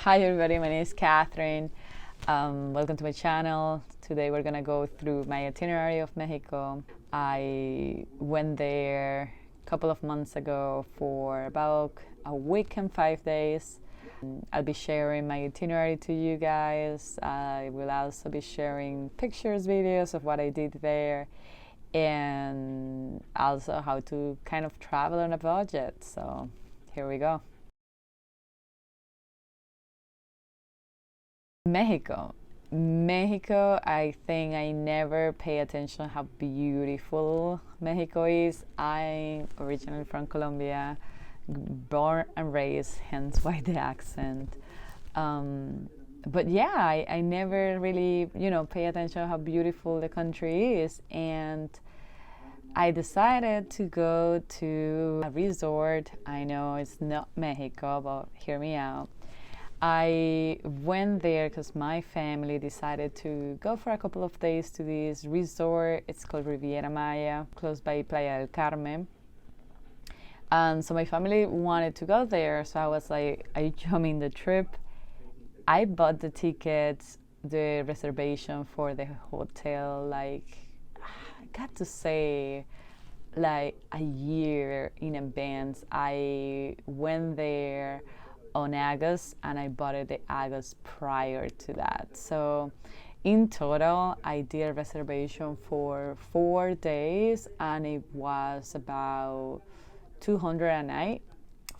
Hi everybody, my name is Catherine. Welcome to my channel. Today we're gonna go through my itinerary of Mexico. I went there a couple of months ago for about a week and 5 days. I'll be sharing my itinerary to you guys. I will also be sharing pictures, videos of what I did there, and also how to kind of travel on a budget. So here we go. Mexico, I think I never pay attention how beautiful Mexico is. I'm originally from Colombia, born and raised, hence why the accent. But yeah, I never really, pay attention how beautiful the country is. And I decided to go to a resort. I know it's not Mexico, but hear me out. I went there because my family decided to go for a couple of days to this resort. It's called Riviera Maya, close by Playa del Carmen. And so my family wanted to go there, so I was like, I jumped in the trip. I bought the tickets, the reservation for the hotel, like, I got to say, like a year in advance. I went there on August and I bought it the August prior to that. So in total, I did a reservation for 4 days and it was about 200 a night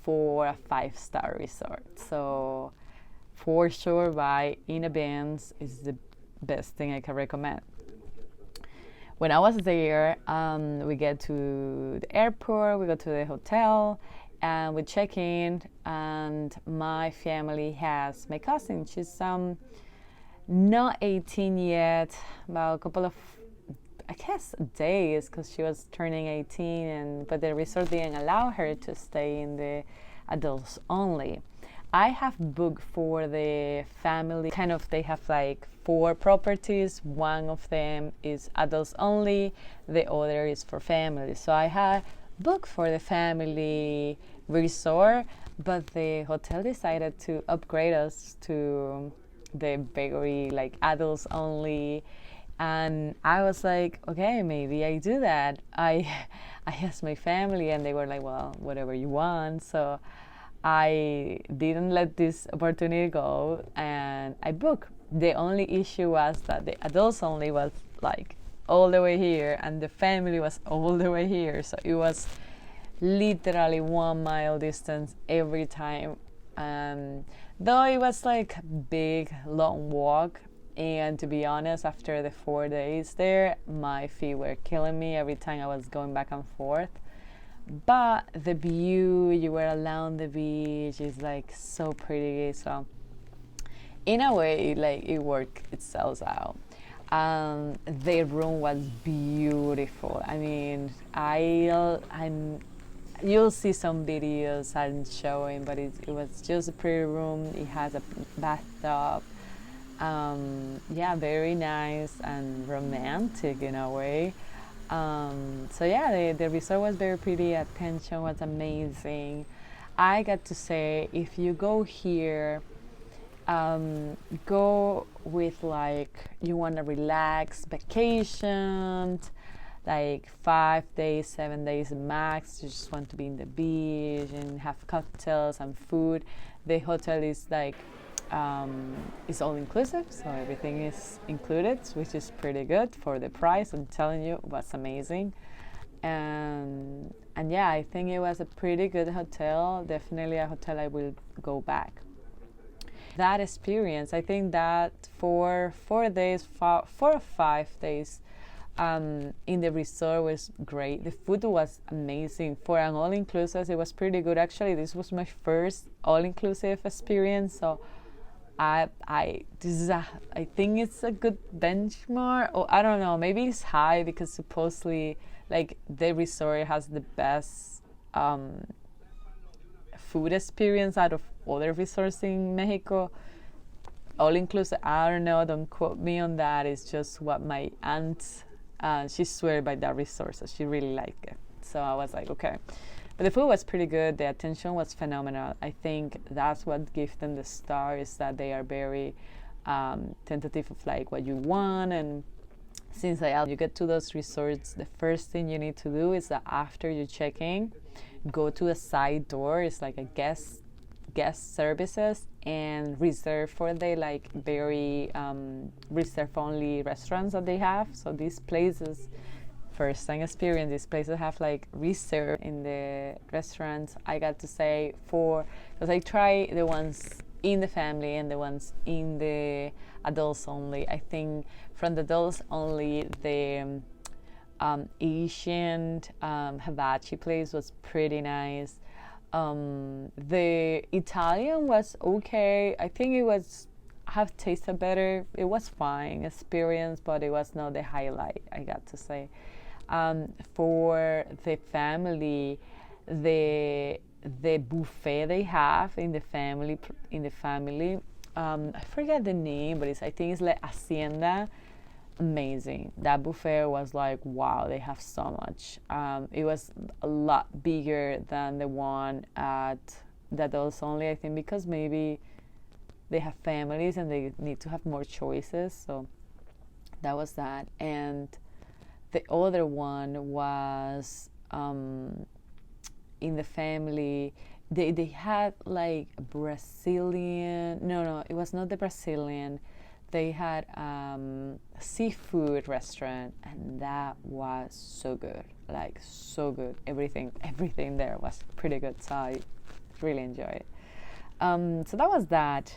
for a 5-star resort. So for sure, buy in advance is the best thing I can recommend. When I was there, we get to the airport, we go to the hotel, and we check in, and my family has my cousin. She's not 18 yet, about a couple of, I guess, days, because she was turning 18, but the resort didn't allow her to stay in the adults only. I have booked for the family, kind of, they have like 4 properties. One of them is adults only, the other is for families. So I had booked for the family resort, but the hotel decided to upgrade us to the very like adults only, and I was like, okay, maybe I do that. I asked my family and they were like, well, whatever you want. So I didn't let this opportunity go and I booked. The only issue was that the adults only was like all the way here and the family was all the way here, so it was literally 1 mile distance every time. Though it was like big long walk, and to be honest, after the 4 days there, my feet were killing me every time I was going back and forth. But the view, you were along the beach, is like so pretty. So in a way, like, it worked itself out. The room was beautiful. I mean, you'll see some videos I'm showing, but it was just a pretty room. It has a bathtub. Yeah, very nice and romantic in a way. So yeah, the resort was very pretty. Attention was amazing. I got to say, if you go here, go with like, you want to relax vacation, like 5 days, 7 days max. You just want to be in the beach and have cocktails and food. The hotel is like, it's all inclusive, so everything is included, which is pretty good for the price. I'm telling you, it was amazing. And yeah, I think it was a pretty good hotel. Definitely a hotel I will go back. That experience, I think that for 4 days, 4 or 5 days, in the resort was great. The food was amazing. For an all-inclusive, it was pretty good. Actually, this was my first all-inclusive experience, so I think it's a good benchmark. Or I don't know, maybe it's high because supposedly, like, the resort has the best food experience out of other resorts in Mexico. All inclusive, I don't know, don't quote me on that. It's just what my aunt, she swear by that resort, so she really liked it. So I was like, okay, But the food was pretty good. The attention was phenomenal. I think that's what gives them the star, is that they are very tentative of like what you want. And since you get to those resorts, the first thing you need to do is that after you check in, go to a side door. It's like a guest services, and reserve for the like very reserve only restaurants that they have. So these places, first time experience, these places have like reserve in the restaurants. I got to say, because I try the ones in the family and the ones in the adults only. I think from the adults only, the Asian hibachi place was pretty nice. The Italian was okay. I think it was have tasted better. It was fine experience, but it was not the highlight, I got to say. For the family, the buffet they have in the family, I forget the name, but I think it's like Hacienda. Amazing. That buffet was like, wow, they have so much. It was a lot bigger than the one at the adults only, I think, because maybe they have families and they need to have more choices. So that was that. And the other one was in the family. They had like Brazilian. No, it was not the Brazilian. They had a seafood restaurant, and that was so good, like so good. Everything there was pretty good, so I really enjoyed it. So that was that.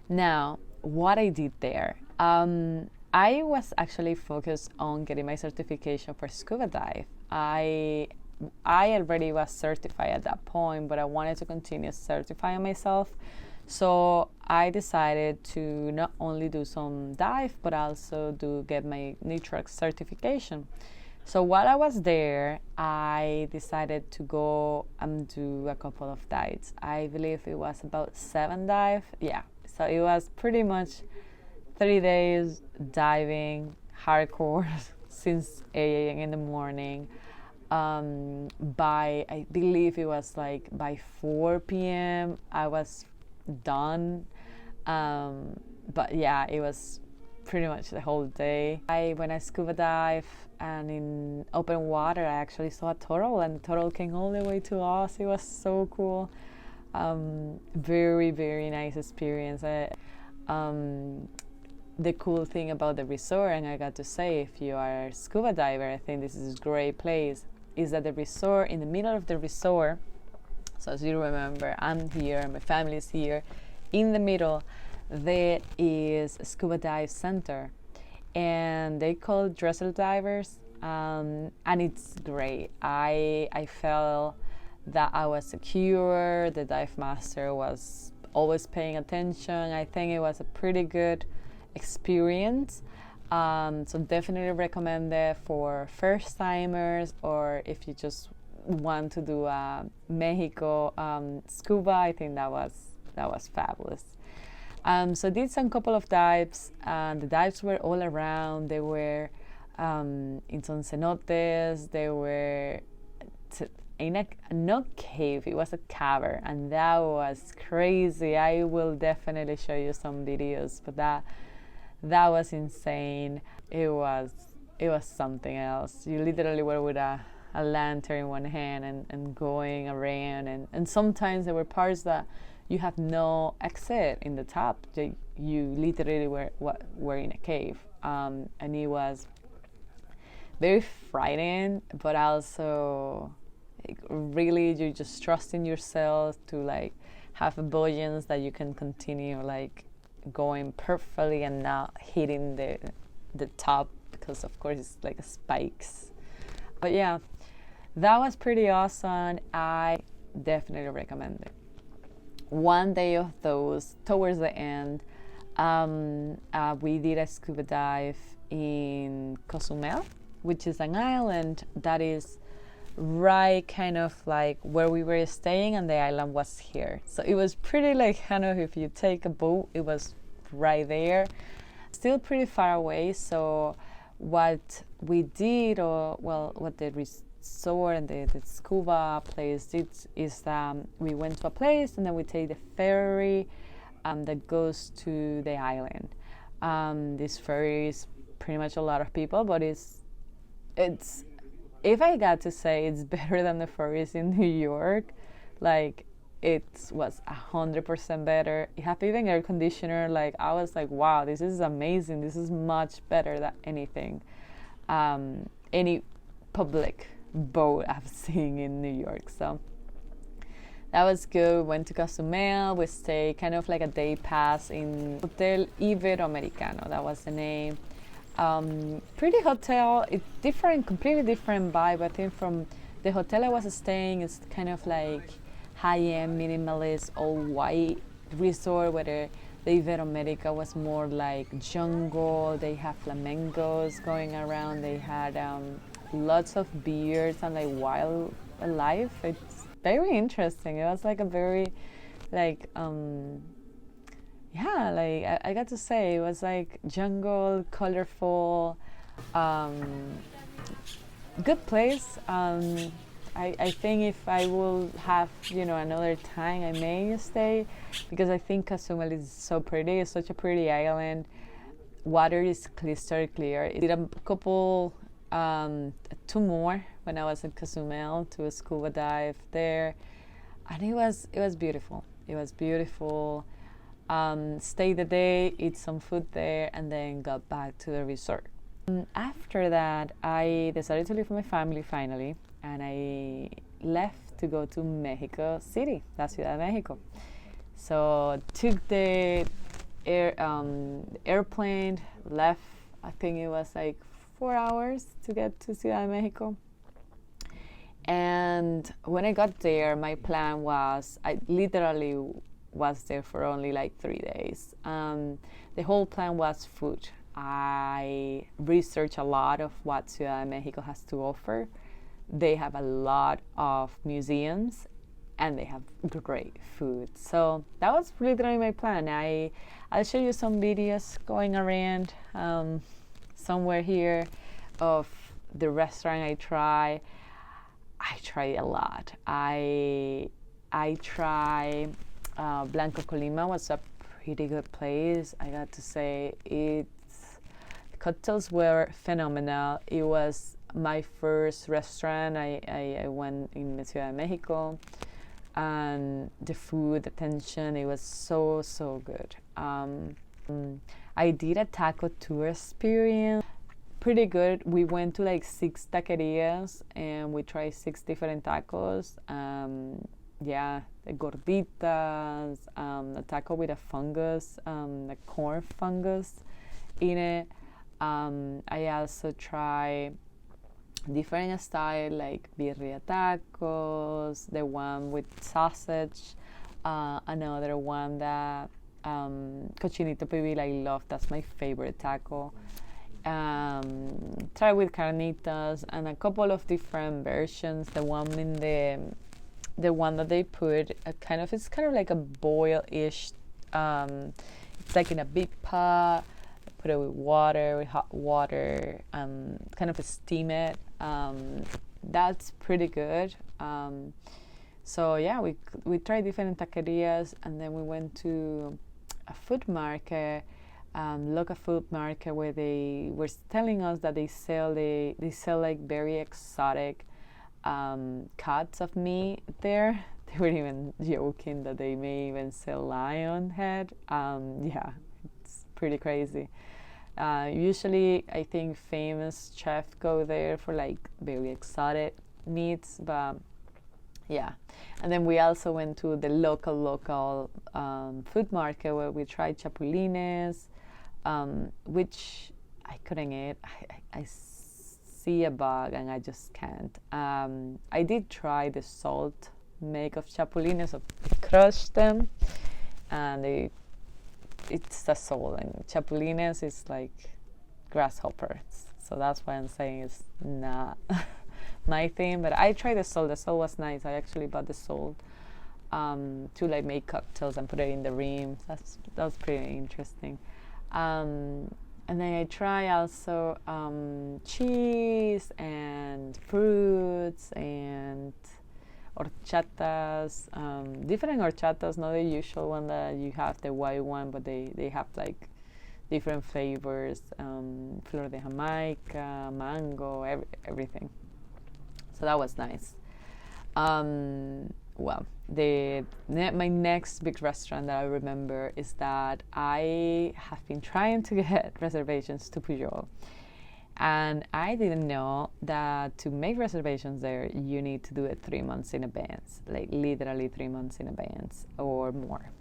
Now, what I did there, I was actually focused on getting my certification for scuba dive. I already was certified at that point, but I wanted to continue certifying myself. So I decided to not only do some dive, but also get my NITROX certification. So while I was there, I decided to go and do a couple of dives. I believe it was about 7 dives. Yeah, so it was pretty much 3 days diving, hardcore, since 8 a.m. in the morning. I believe it was like by 4 p.m. I was done. But yeah, it was pretty much the whole day. When I scuba dive and in open water, I actually saw a turtle, and the turtle came all the way to us. It was so cool. Very, very nice experience. The cool thing about the resort, and I got to say, if you are a scuba diver, I think this is a great place, is that the resort, in the middle of the resort, so as you remember, I'm here, my family is here. In the middle, there is a scuba dive center, and they call it dressel divers, and it's great. I felt that I was secure. The dive master was always paying attention. I think it was a pretty good experience. So definitely recommend it for first timers, or if you just want to do a Mexico scuba. I think that was fabulous. So I did some couple of dives, and the dives were all around. They were in some cenotes. They were in a not cave, it was a cavern, and that was crazy. I will definitely show you some videos, but that was insane. It was something else. You literally were with a lantern in one hand and going around, and sometimes there were parts that you have no exit in the top. You literally were in a cave, and it was very frightening, but also really you just trust in yourself to like have a buoyance that you can continue like going perfectly and not hitting the top, because of course it's like spikes. But yeah, that was pretty awesome. I definitely recommend it. One day of those, towards the end, we did a scuba dive in Cozumel, which is an island that is right kind of like where we were staying, and the island was here. So it was pretty like kind of, if you take a boat, it was right there. Still pretty far away. So what we did, or well, what the resort and the scuba place is we went to a place and then we take the ferry that goes to the island. This ferry is pretty much a lot of people, but it's if I got to say, it's better than the ferries in New York. Like, it was 100% better. It had even air conditioner. Like, I was like, wow, this is amazing. This is much better than anything, any public boat I've seen in New York. So that was good. Went to Cozumel. We stayed kind of like a day pass in Hotel Iberoamericano. That was the name. Pretty hotel. It's different, completely different vibe. I think from the hotel I was staying, it's kind of like high-end, minimalist, all white resort, where the Iberoamerica was more like jungle. They have flamingos going around. They had lots of beers and like wildlife. It's very interesting. It was like a very like yeah, like I got to say, it was like jungle, colorful, good place. I think if I will have, another time, I may stay, because I think Cozumel is so pretty. It's such a pretty island. Water is crystal clear. I did a couple, 2 more when I was in Cozumel to a scuba dive there, and it was beautiful. It was beautiful. Stayed the day, eat some food there, and then got back to the resort. After that, I decided to leave my family finally, and I left to go to MexicoCity, la Ciudad de Mexico. So took the airplane, left, I think it was like 4 hours to get to Ciudad de Mexico. And when I got there, my plan was, I literally was there for only like 3 days. The whole plan was food. I researched a lot of what Ciudad de Mexico has to offer. They have a lot of museums and they have great food. So that was literally my plan. I'll show you some videos going around somewhere here of the restaurant I try. I try a lot. I try Blanco Colima was a pretty good place. I got to say, the cocktails were phenomenal. It was my first restaurant I went in Ciudad de Mexico, and the food, the attention, it was so good. I did a taco tour experience, pretty good. We went to like 6 taquerias and we tried 6 different tacos. The gorditas, a taco with a fungus, the corn fungus in it. I also try different style like birria tacos, the one with sausage, another one that cochinito pibil, I love. That's my favorite taco. Try with carnitas and a couple of different versions. The one that they put it's kind of like a boil-ish. It's like in a big pot. Put it with hot water, kind of steam it. That's pretty good. So yeah, we tried different taquerias, and then we went to a food market, local food market, where they were telling us that they sell like very exotic cuts of meat there. They were even joking that they may even sell lion head. It's pretty crazy. Usually, I think famous chefs go there for like very exotic meats, but yeah. And then we also went to the local food market where we tried chapulines, which I couldn't eat. I see a bug and I just can't. I did try the salt make of chapulines, so I crushed them, and it's the salt, and chapulines is like grasshoppers. So that's why I'm saying it's not my thing. But I tried the salt. The salt was nice. I actually bought the salt to like make cocktails and put it in the rim. That was pretty interesting. and then I try also cheese and fruits and horchatas, different horchatas, not the usual one that you have, the white one, but they have like different flavors, flor de Jamaica, mango, everything. So that was nice. Well, my next big restaurant that I remember is that I have been trying to get reservations to Pujol. And I didn't know that to make reservations there, you need to do it 3 months in advance, like literally 3 months in advance or more.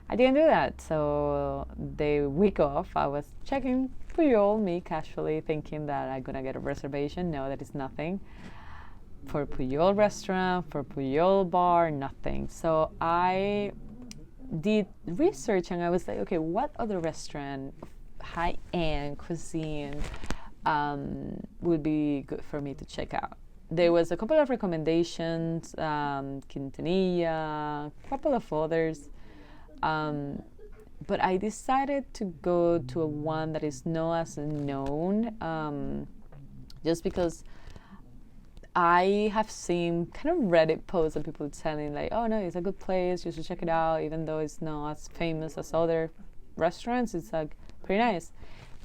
I didn't do that. So the week off, I was checking Pujol, me casually thinking that I'm going to get a reservation. No, that is nothing. For Pujol restaurant, for Pujol bar, nothing. So I did research and I was like, okay, what other restaurant, high-end cuisine would be good for me to check out? There was a couple of recommendations, Quintanilla, a couple of others. But I decided to go to one that is not as known, just because I have seen kind of Reddit posts of people telling like, oh no, it's a good place, you should check it out, even though it's not as famous as other restaurants, it's like pretty nice.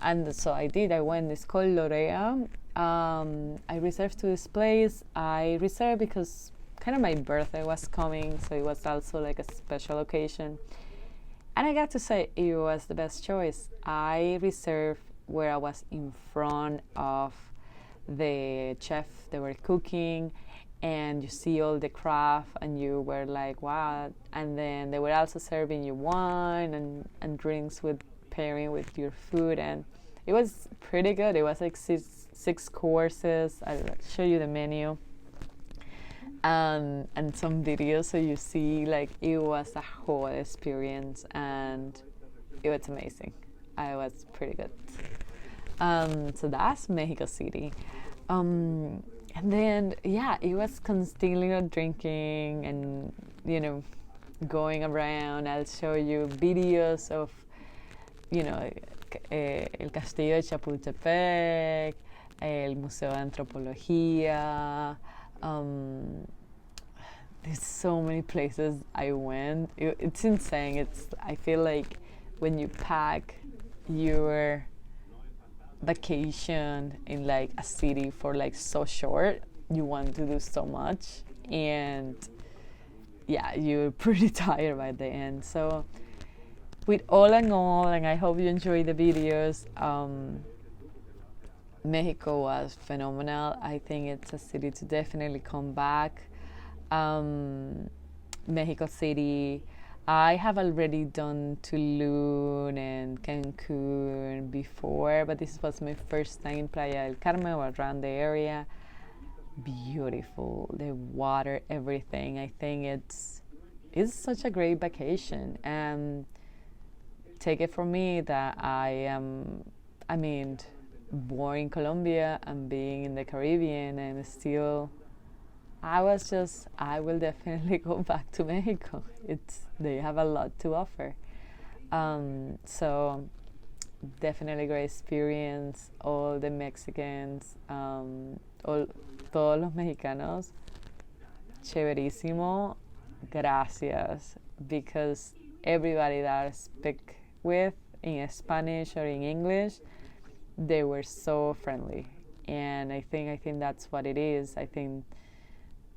And so I did, I went, it's called Lorea. I reserved to this place. I reserved because kind of my birthday was coming, so it was also like a special occasion. And I got to say, it was the best choice. I reserved where I was in front of the chef. They were cooking, and you see all the craft, and you were like, wow. And then they were also serving you wine and drinks with pairing with your food, and it was pretty good. It was like six courses. I'll show you the menu. And some videos, so you see like it was a whole experience, and it was amazing. It was pretty good. So that's Mexico City. And then it was constantly drinking and going around. I'll show you videos of el Castillo de Chapultepec, el Museo de Antropología. There's so many places I went. It's insane. I feel like when you pack your vacation in like a city for like so short, you want to do so much, and you're pretty tired by the end. So with all in all, and I hope you enjoy the videos, Mexico was phenomenal. I think it's a city to definitely come back. Mexico City, I have already done Tulum and Cancun before, but this was my first time in Playa del Carmen or around the area. Beautiful, the water, everything. I think it's such a great vacation. And take it from me that born in Colombia and being in the Caribbean, and still I will definitely go back to Mexico. They have a lot to offer. So definitely great experience. All the Mexicans, todos los mexicanos, chéverísimo, gracias, because everybody that I speak with in Spanish or in English, they were so friendly, and I think that's what it is. I think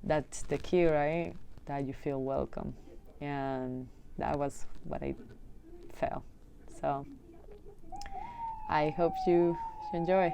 that's the key, right? That you feel welcome, and that was what I felt. So I hope you enjoy.